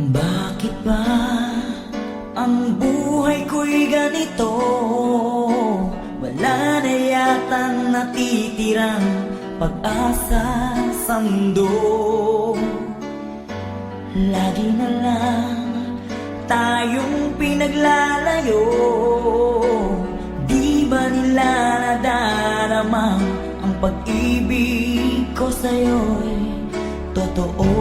Bakit ba ang buhay ko'y ganito? Wala na yatang natitirang pag-asa sa mundo. Lagi na lang tayong pinaglalayo. Di ba nila nadarama ang pag-ibig ko sa'yo'y totoo?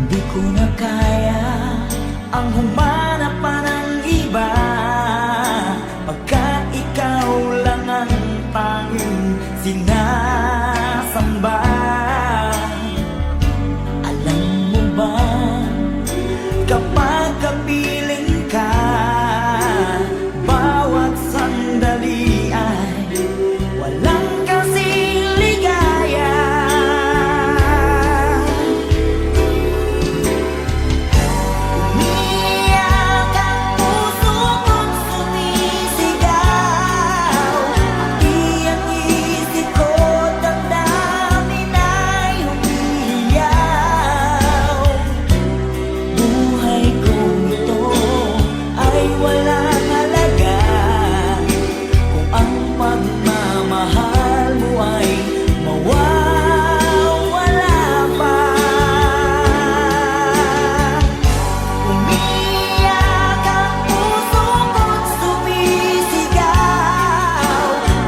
Di ko na kaya ang humanap pa ng iba, pagkat ikaw lang ang tanging sinasamba. Alam mo ba, kapag kapiling ka, bawat sandali ay walang kasing ligaya. Umiyak ang puso ko't sumisigaw, pati ang isip ko damdamin ay umiiyaw. Buhay kong ito ay walang halaga kung ang pagmamahal mo ay mawawala pa. Umiyak ang puso ko't sumisigaw,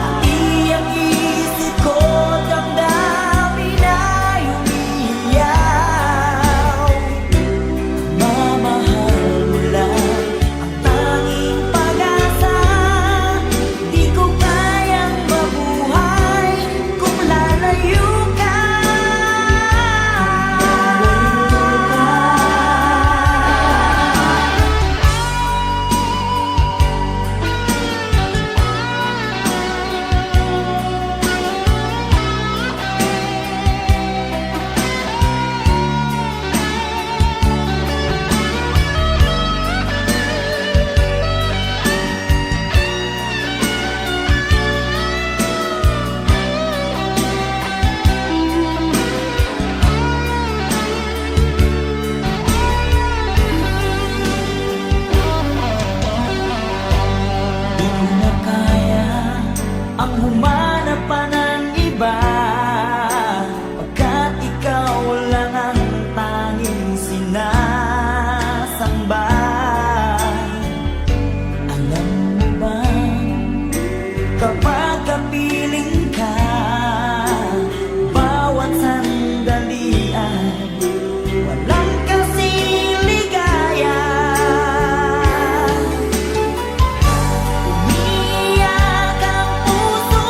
pati ang isip ko damdamin ay umiiyaw. Mamahal mo lang ang tanging pag-asa. Di ko kayang mabuhay kung lalayo ka. Di ko na kaya ang humanap pa ng iba, pagkat ikaw lang ang tanging sinasamba. Alam mo ba, kapag kapiling ka, bawat sandali ay walang kasing ligaya. Umiyak ang puso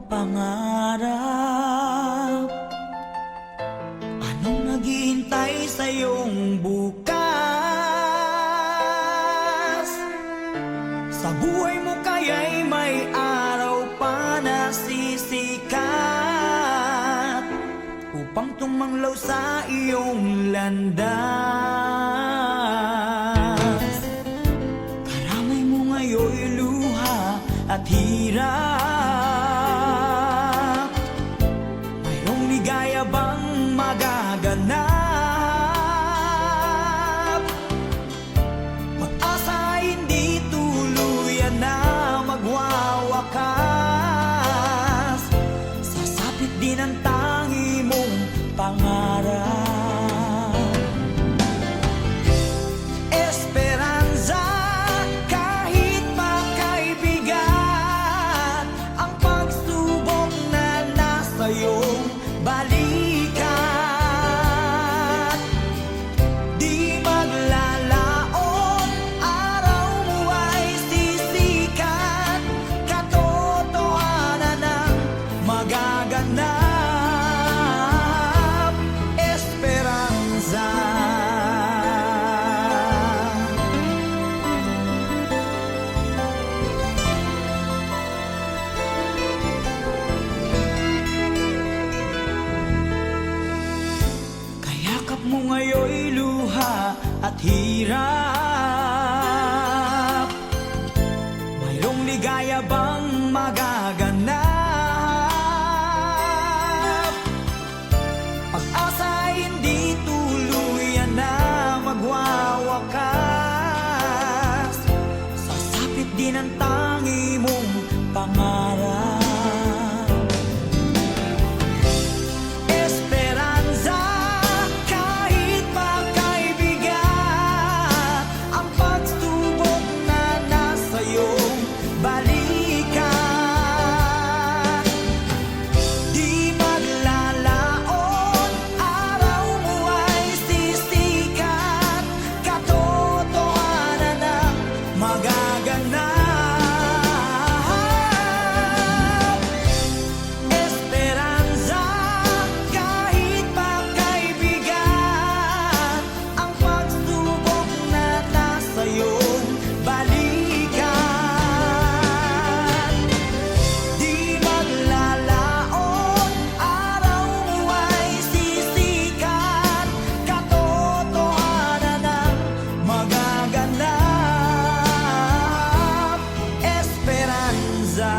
pangarap. Anong naghihintay sa iyong bukas? Sa buhay mo kaya'y may araw pa na sisikat upang tumanglaw sa iyong landas. Karamay mo ngayon'y luha at hirap. Mayroong ligaya bang magaganap? Pag-asa ay hindi tuluyan na magwawakas. Sasapit din ang tangi mong pangarap. Esperanza, kahit makaibigan, ang pagsubok na nasa iyong balikat. Di maglalaon, araw mo ay sisikat. Katotohanan ang magaganap. Esperanza. Kayakap mo ngayon'y luha at hirap. Mayroong ligaya bang magaganap? Pag-asa ay hindi tuluyan na magwawakas. Sasapit din ang tangi mong pangarap. Esperanza, kahit makaibigan, ang pagsubok na nasa iyong balikat. Di maglalaon, araw mo ay sisikat. Katotohanan ang magaganap. Esperanza, kahit makaibigan, ang pagsubok na nasa iyong balikat. Di maglalaon, araw mo ay sisikat. Katotohanan ang magaganap. Esperanza.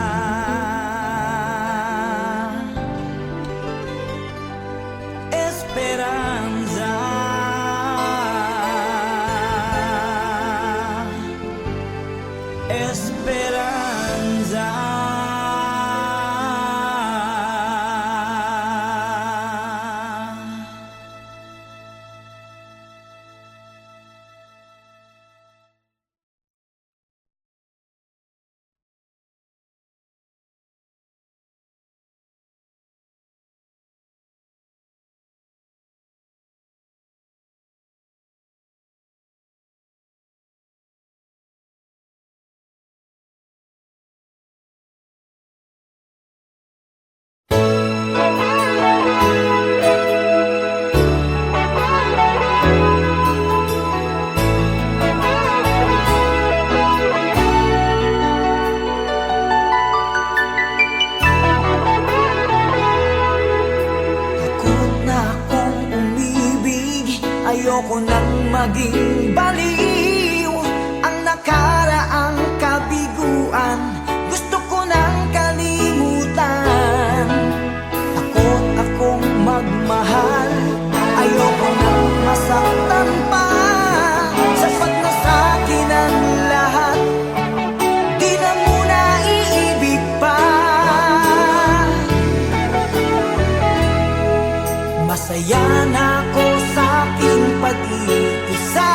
Esperanza. Esperanza. Takot na akong umibig, ayoko nang maging baliw. Ang nakaraang kabiguan, gusto ko nang kalimutan. Takot akong magmahal, ayoko nang masaktan pa. Sapat na sa'kin ang lahat, di na muna iibig pa. Masaya na ako sa aking pag-iisa.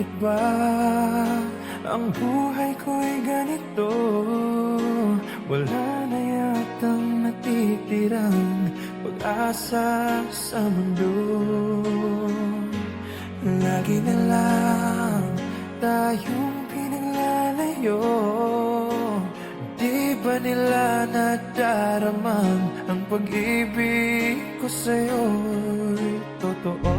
Bakit ba ang buhay ko'y ganito? Wala na yatang natitirang pag-asa sa mundo. Lagi na lang tayong pinaglalayo. Di ba nila nadaramang ang pag-ibig ko sa'yo'y totoo?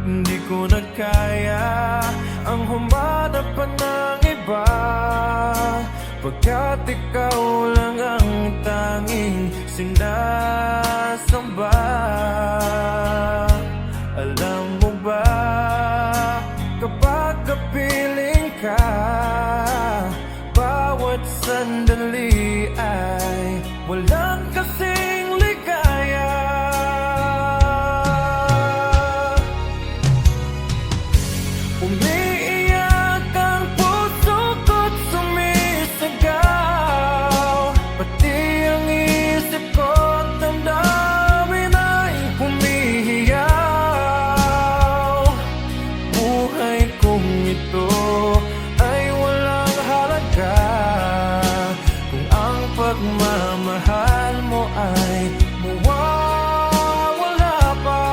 Hindi ko na kaya ang humanap pa ng iba, pagkat ikaw lang ang tanging sinasamba. Alam mo ba, kapag kapiling ka, bawat sandali ay walang kasing ligaya. Umiiyak ang puso ko't sumisigaw, pati ang isip ko't damdamin ay humihiyaw. Buhay kong ito ay walang halaga kung ang pagmamahal mo ay mawawala pa.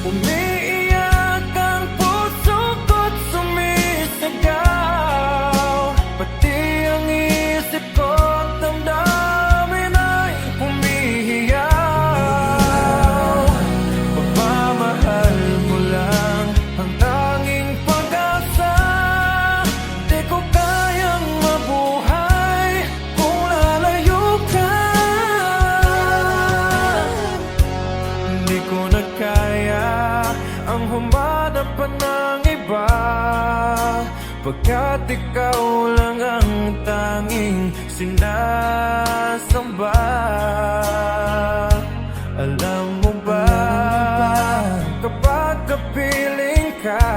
Umiiyak ang puso ko't sumisigaw, pati ang isip ko't damdamin ay humihiyaw. Pagmamahal mo lang ang tanging pag-asa, di ko kayang mabuhay kung lalayo ka. Hindi ko na kaya ang humanap pa ng iba, pagkat ikaw lang ang tanging sinasamba. Alam mo ba, kapag kapiling ka,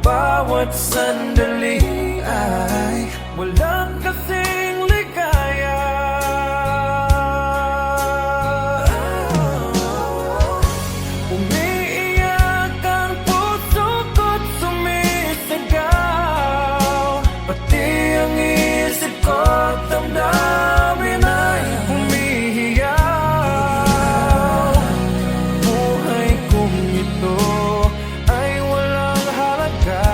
bawat sandali ay walang kasing ligaya. Umiiyak ang puso ko't sumisigaw, pati ang isip ko't damdamin ay humihiyaw. Buhay kong ito ay walang halaga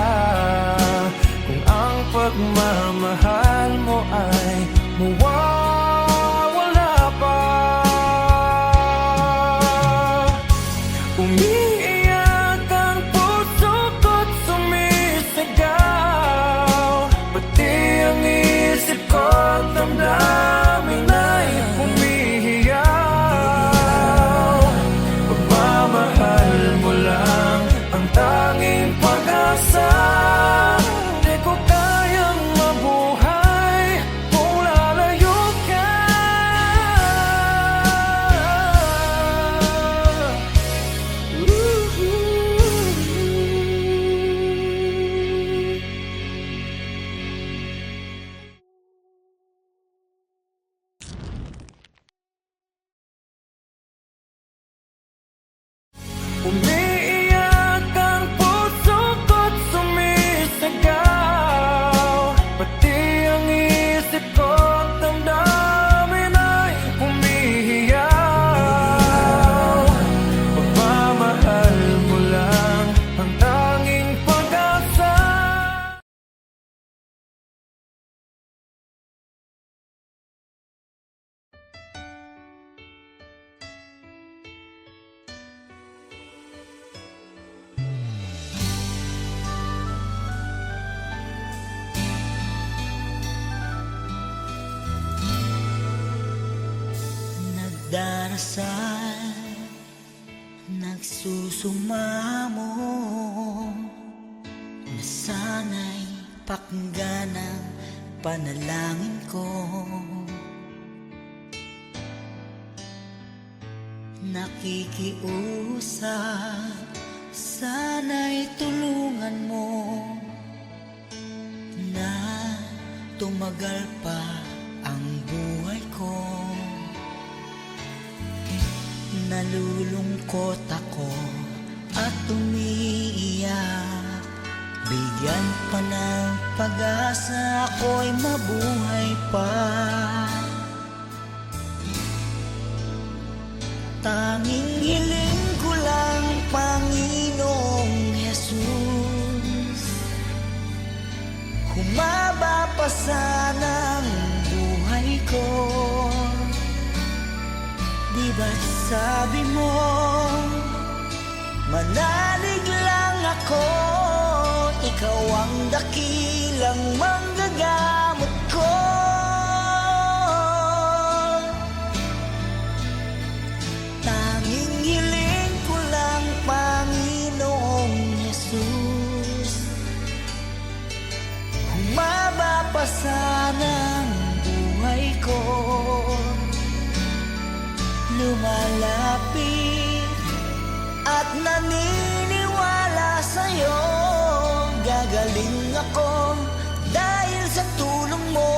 kung ang pagmamahal mo ay mawawala pa. Umiiyak ang puso ko't sumisigaw, pati ang isip ko't damdamin ay humihiyaw. Pagmamahal mo lang ang tanging pag-asa, di ko kayang mabuhay kung lalayo ka. Umiiyak ang puso ko't sumisigaw, pati ang isip ko't damdamin ay humihiyaw. Pagmamahal mo lang ang tanging pag-asa. Nagdarasal, nagsusumamo, na sana'y pakinggan ang panalangin ko. Nakikiusap, sana'y tulungan mo na tumagal pa ang buhay ko. Nalulungkot ako at umiiyak. Bigyan pa ng pag-asa, ako'y mabuhay pa. Tanging hiling ko lang, Panginoong Jesus, humaba pa sana ang buhay ko. Di ba't sabi mo, manalig lang ako, ikaw ang dakilang manggagamot ko. Tanging hiling ko lang, Panginoong Jesus, humaba pa sana ang buhay ko. Lumalapit at naniniwala sa'yo, gagaling ako dahil sa tulong mo.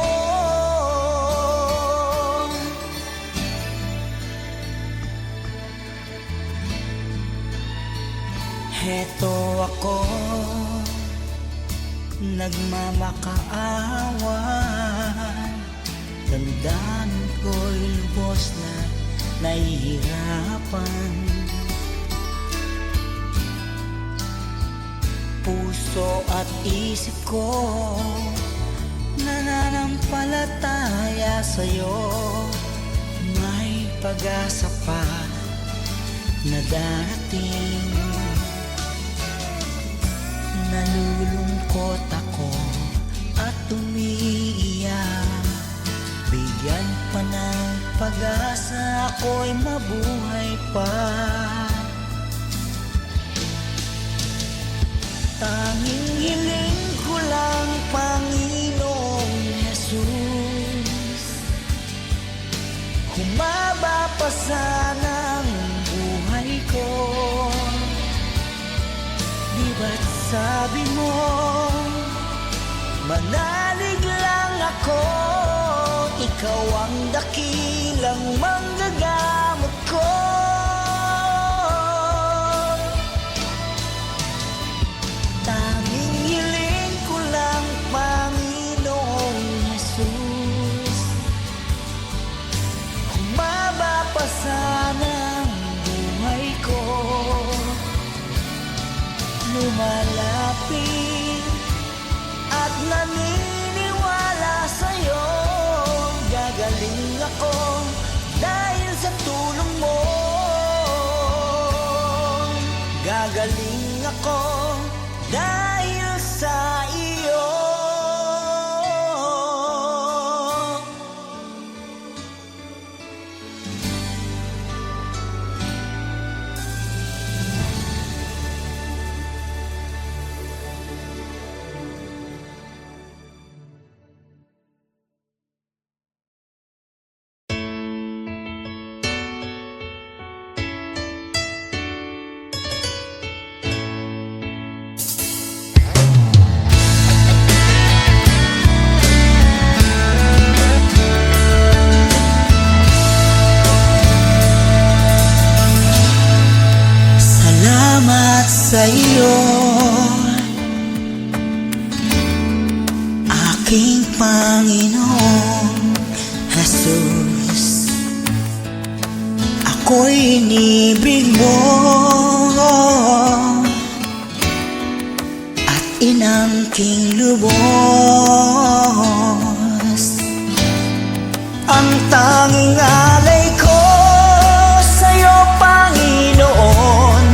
Heto ako, nagmamakaawan. Tandaan ko'y lubos na nahihirapan. Puso at isip ko nananampalataya sa'yo. May pag-asa pa na darating. Nalulungkot ako at umiiyak. Bigyan pa ng pag-asa, ako'y mabuhay pa. Tanging hiling ko lang, Panginoong Jesus, humaba pa sana ang buhay ko. Di ba't sabi mo, manalig lang ako, ikaw ang dakilang manggagamot ko. Tanging hiling ko lang, Panginoong Jesus, humaba pa sana ang buhay ko. Lumalapit at naniniwala sa'yo, gagaling ako dahil sa tulong mo. Gagaling ako dahil sa iyo. Salamat sa iyo, aking Panginoong Jesus. Ako'y inibig mo at inangking lubos. Ang tanging alay ko sa'yo, Panginoon,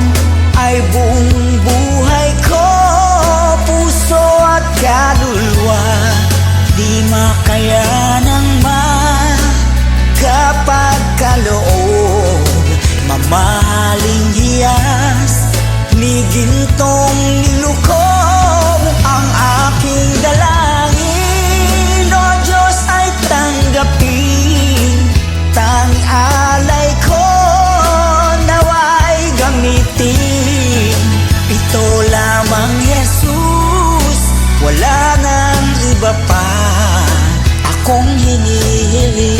ay buong buhay ko, puso at kaluluwa. Di makayanang makapagkaloob, mamahaling hiyas, ni gintong nilukob. Ang aking dalangin, O Diyos, ay tanggapin. Tanging alay ko nawa'y gamitin. Ito lamang, Jesus, wala nang iba pa akong hinihingi. hinihiling.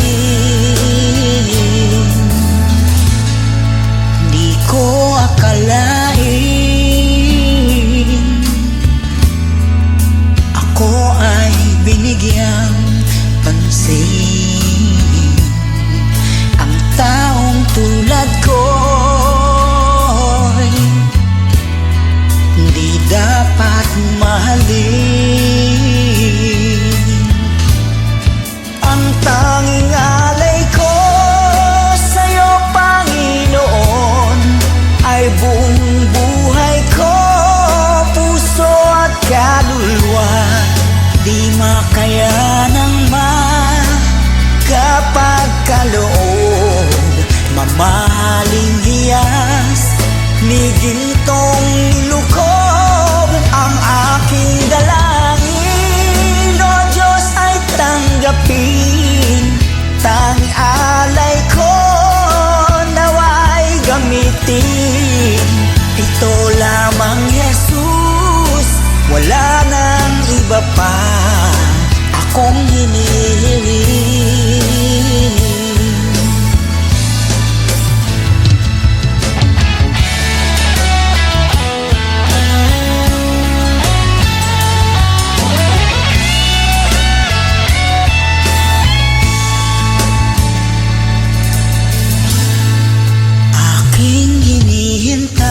Di ko akalain ako ay binigyang pansin. Ang taong tulad ko'y di dapat mahalin. Ang tanging alay ko sa'yo, Panginoon, ay buong buhay ko, puso at kaluluwa. Di makayanang makapagkaloob, mamahaling hiyas ni gintong nilukob. Ang aking dalangin, O Diyos, ay tanggapin. Tanging alay ko naway gamitin. Ito lamang, Jesus, wala nang iba pa akong hinihiling. Aking hinihintay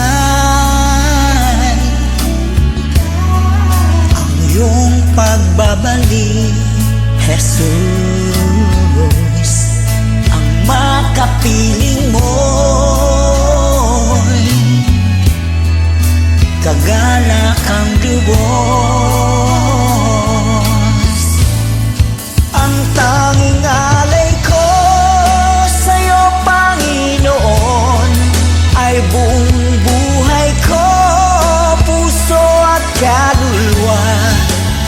ang iyong pagbabalik, Jesus. Ang makapiling mo'y kagalakang lubos. Ang tanging alay ko sa'yo, Panginoon, ay buong buhay ko, puso at kaluluwa.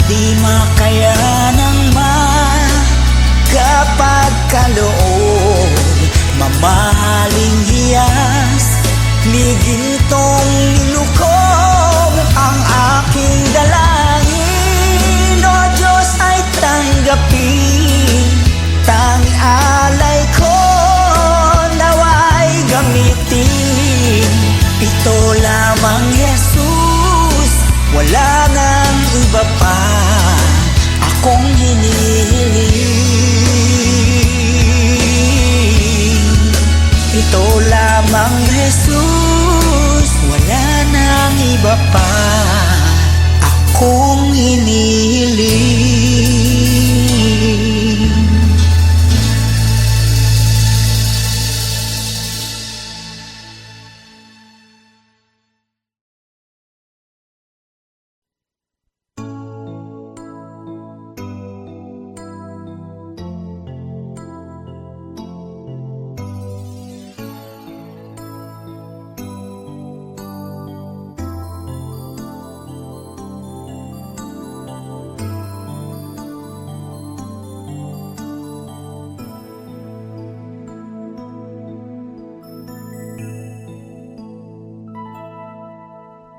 Di makayanang makapagkaloob, mamahaling hiyas ni gintong nilukob. Ang aking dalangin, O Diyos, ay tanggapin. Tanging alay ko naway gamitin. Ito lamang, Jesus, wala nang iba pa akong hinihiling. Ito lamang, Jesus, wala nang iba pa akong hinihiling.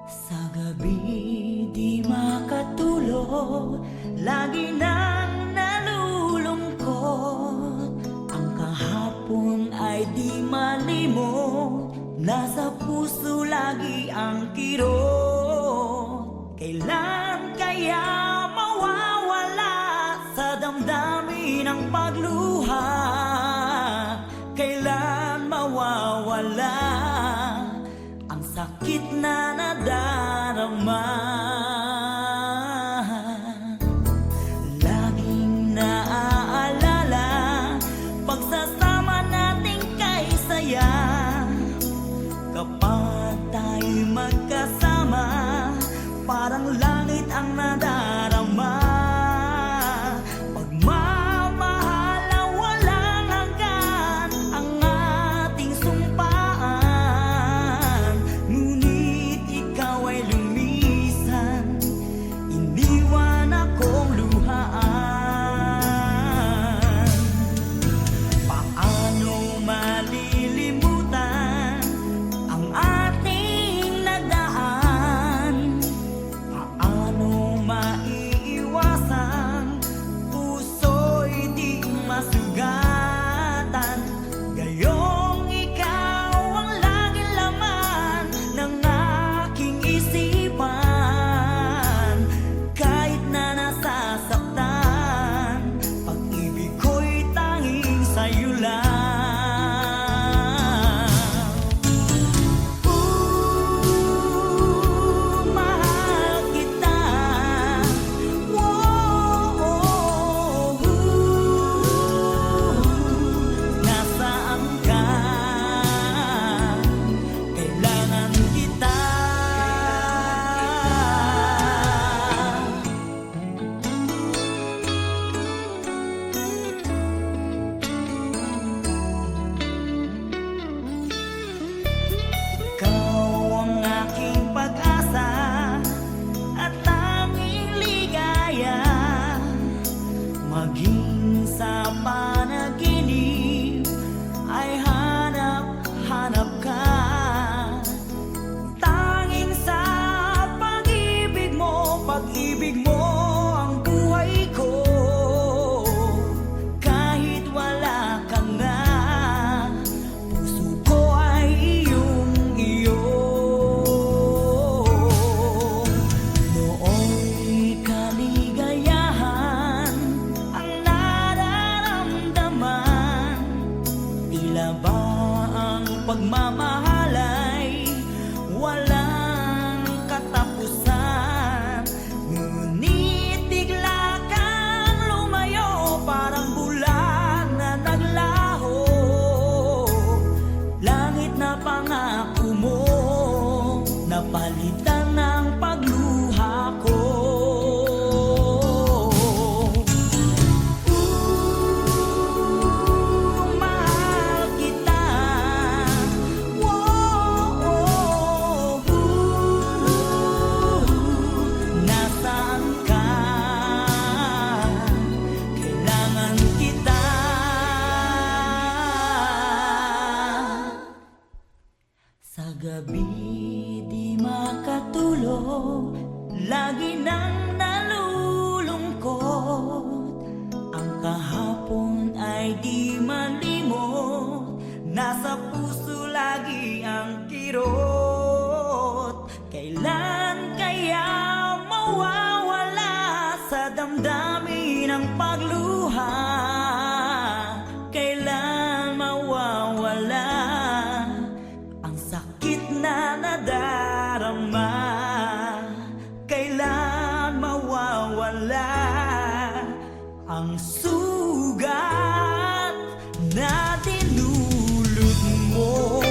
Sa gabi di makatulog, lagi nang nalulungkot. Ang kahapon ay di malimot, nasa puso lagi ang kirot. Kailan kaya mawawala sa damdamin ang pagluha? Kailan mawawala ang sakit na nadarama? Laging naaalala pagsasama nating kay saya. Kapag tayo'y magkasama, parang langit ang nadarama. Pagmamahal na walang hanggan ang ating sumpaan, ngunit maging sa panaginip ay hanap-hanap ka. Tanging sa pag-ibig mo ang buhay ko. Kahit wala ka na, puso ko ay iyong-iyo. Nooy kaligayahan ang nararamdaman. Tila ba ang pagmamahalay walang katapusan? Ngunit bigla kang lumayo, parang bulan na naglaho. Langit na pangako mo, napalitan ng pagluha ko. Mahal kita. Nasaan ka? Kailangan kita. Sa gabi di makatulog, lagi nang nalulungkot. Ang kahapon ay di malimot, nasa puso lagi ang kirot. Kailan kaya mawawala sa damdamin ang pagluha? Kailan mawawala ang sakit na nadarama? Kailan mawawala ang sugat na dinulot mo?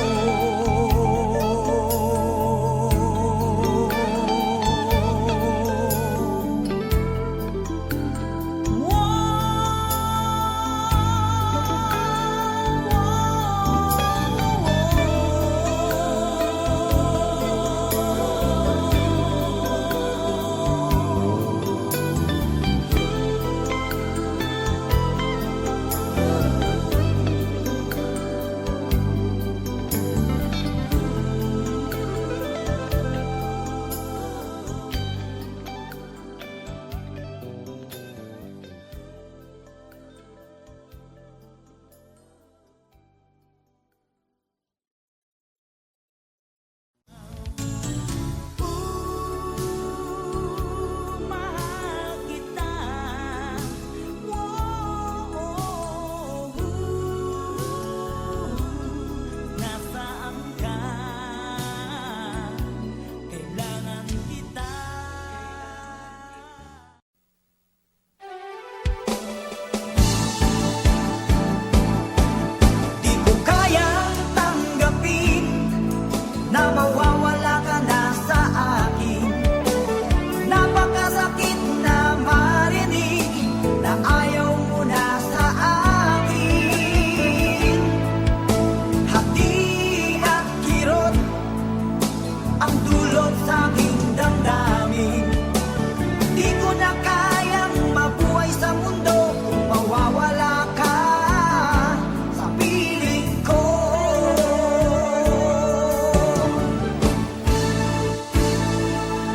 Mahal kita. Nasaan ka? Kailangan kita. Di ko kayang tanggapin na mawawala ka na sa akin. Napakasakit na marinig na ayaw mo na sa akin. Hati at kirot ang dulot sa aking damdamin. Di ko na kayang mabuhay sa mundo kung mawawala ka sa piling ko.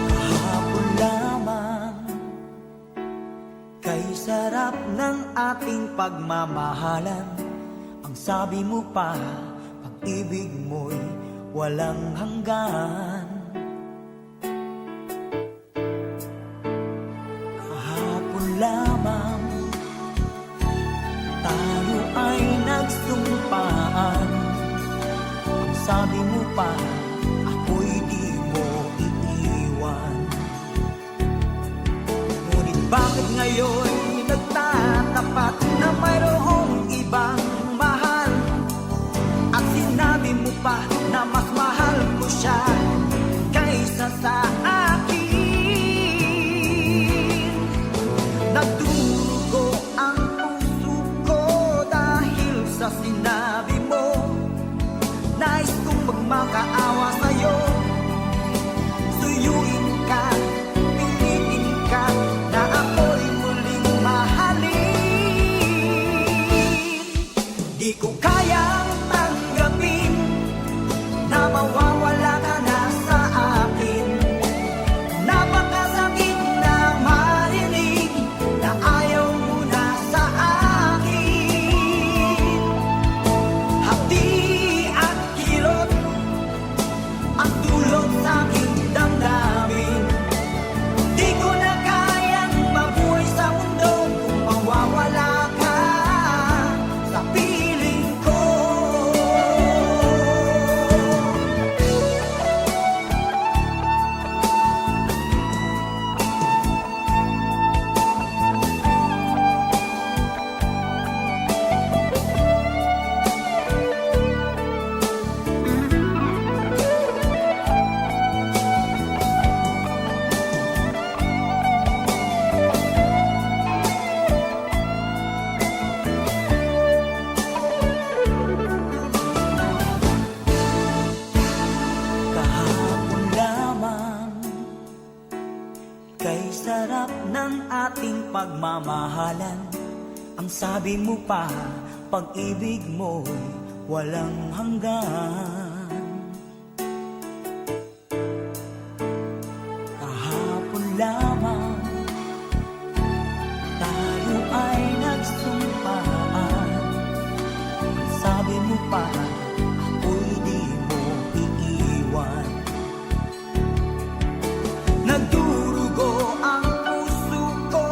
Kahapon lamang kay sarap ng ating pagmamahalan. Ang sabi mo pa, pag-ibig mo'y walang hanggan. Kahapon lamang tayo ay nagsumpaan. Ang sabi mo pa, ako'y di mo iiwan. Ngunit bakit ngayon nagtatapat na mayroong ibang mahal? At sinabi mo pa na mas mahal mo siya kaysa sa akin. Nagdurugo ang puso ko dahil sa sinabi mo. Nais kong magmakaawa sa'yo, suyuin ka, pilitin ka na ako'y muling mahalin. mahalan. Ang sabi mo pa, pag-ibig mo'y walang hanggan. Kahapon lamang tayo ay nagsumpaan. Ang sabi mo pa, ako'y di mo iiwan. Nagdurugo ang puso ko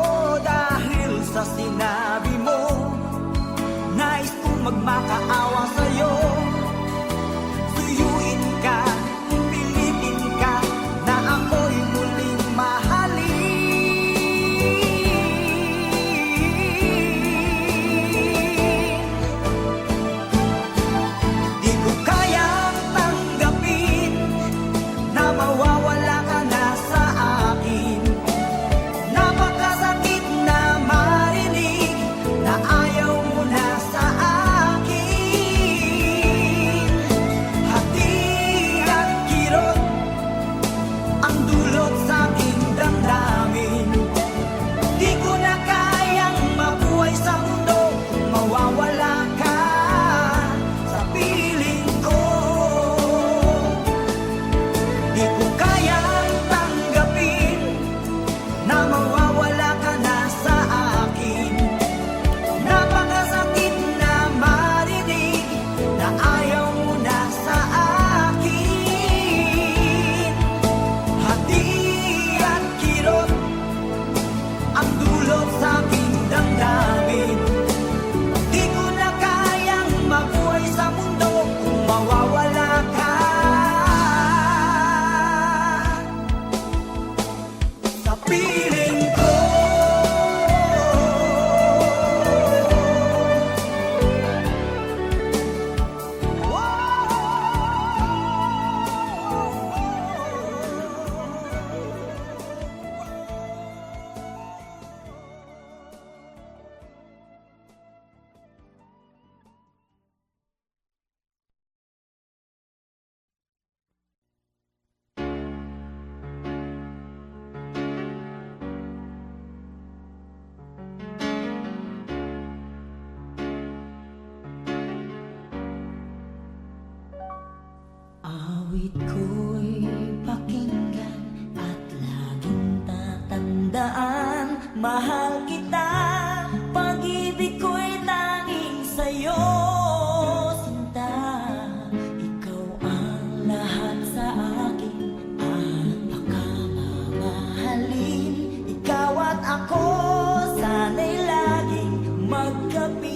dahil sa sinabi mo. Nais kong magmakaawa sa'yo. Suyuin ka, pilitin ka, na ako'y muling mahalin. Di ko kayang tanggapin na mawawala ka na sa akin. Napakasakit na marinig na ayaw mo na sa akin. Hati at kirot ang dulot sa aking damdamin. Di ko na kayang mabuhay sa mundo kung mawawala ka sa piling ko. Di ko kayang tanggapin na mawawala ka na sa akin. Napakasakit na marinig na ayaw mo na sa akin. Hati at kirot ang dulot sa aking damdamin. Di ko na kayang mabuhay sa mundo kung mawawala ka sa piling ko. Awit ko'y pakinggan at laging tatandaan. Mahal kita, pag-ibig ko'y tanging sa'yo, sinta. Ikaw ang lahat sa akin at baka mamahalin. Ikaw at ako, sana'y laging magkapiling.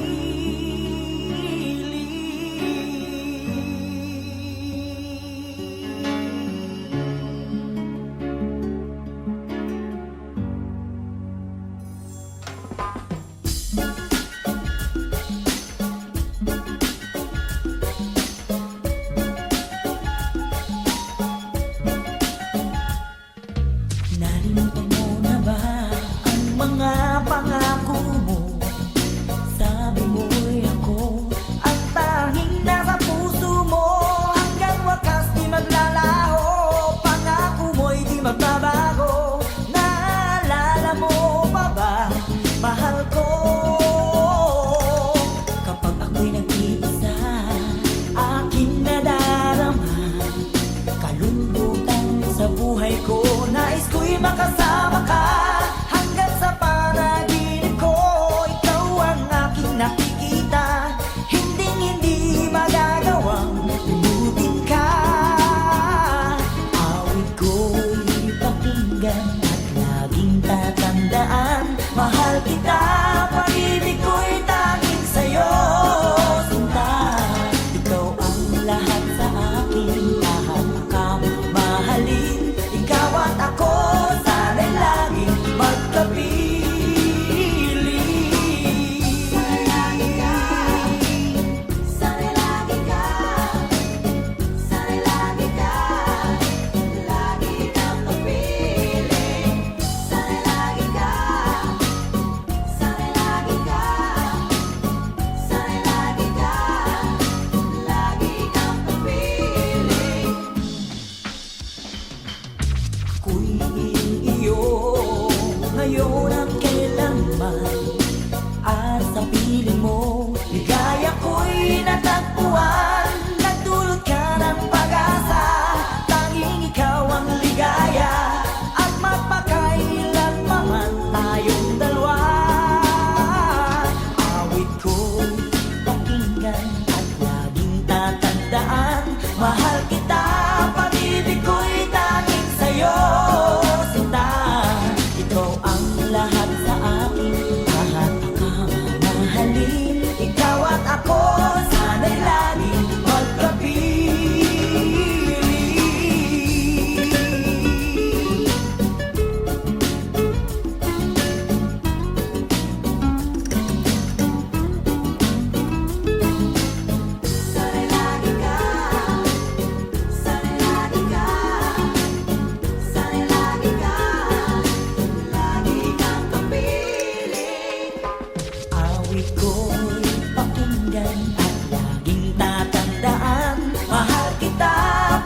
awit ko'y pakinggan at laging tatandaan. Mahal kita,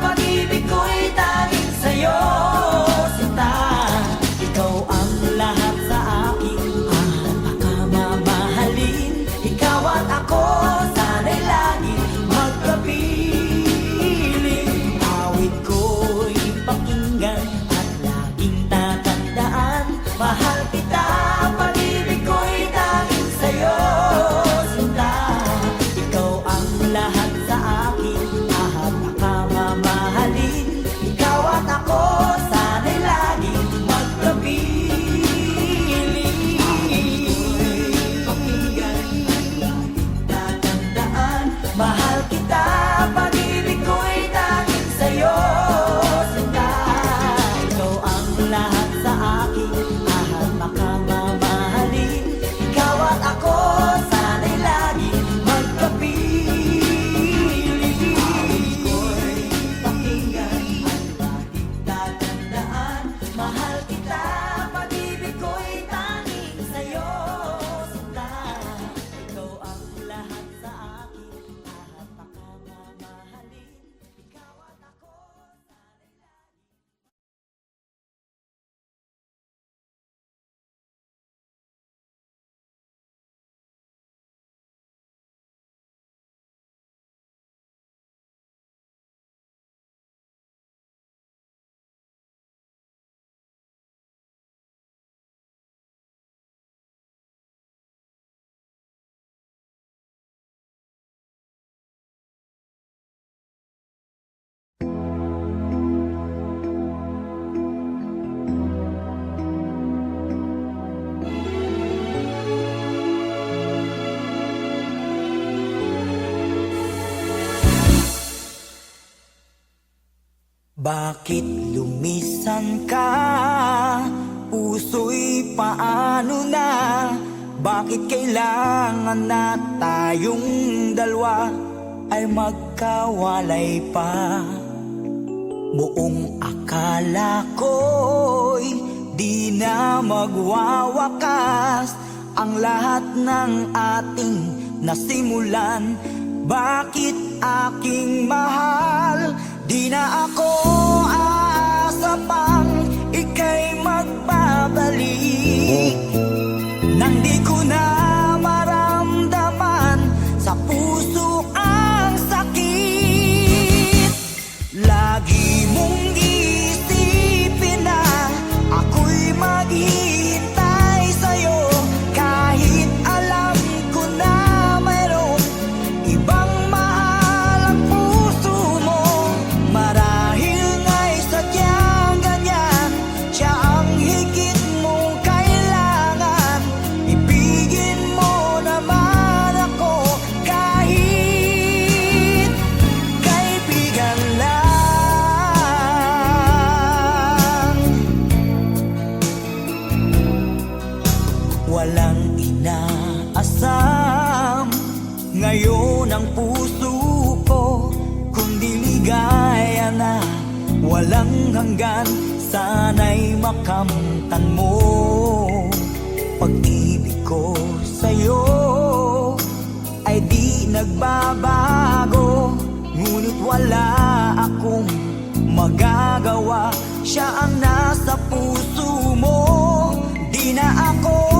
pag-ibig ko'y tanging sa'yo, sinta. Ikaw ang lahat sa akin, at akamamahalin. Ikaw at ako, sana'y lagi magkapiling. Awit ko'y pakinggan at laging tatandaan. Mahal kita, pag-ibig ko'y tanging sa'yo, sinta. Ikaw ang lahat sa akin, at akamamahalin. Ikaw at ako, sana'y lagi magkapiling. Pakinggan at laging tatandaan. Mahal kita, pag-ibig ko'y tanging sa'yo, sinta. Ikaw ang lahat sa akin, at makamamahalin. Ikaw at ako, sana'y lagi magkapiling. Ko'y pakinggan at laging tatandaan. Mahal kita, pag-ibig ko'y tanging sa'yo, sinta. Ikaw ang lahat sa akin, at makamamahalin. Ikaw at ako, sana'y lagi. Bakit lumisan ka? Puso'y paano na? Bakit kailangan na tayong dalawa ay magkawalay pa? Buong akala ko'y di na magwawakas ang lahat ng ating nasimulan. Bakit aking mahal? Di na ako aasa pang ika'y magbabalik, nang di ko na maramdaman sa puso ang sakit. Lagi mong isipin na ako'y maghihintay sa'yo, kahit alam ko na mayroong ibang mahal ang puso mo. Marahil nga'y sadyang ganyan, siya ang higit mong kailangan. Ibigin mo naman ako kahit kaibigan lang. Walang inaasam ngayon ang puso ko, kundi ligaya na walang hanggan. Sana'y makamtan mo pag-ibig ko sa'yo ay di nagbabago. Ngunit wala akong magagawa, siya ang nasa puso mo. Di na ako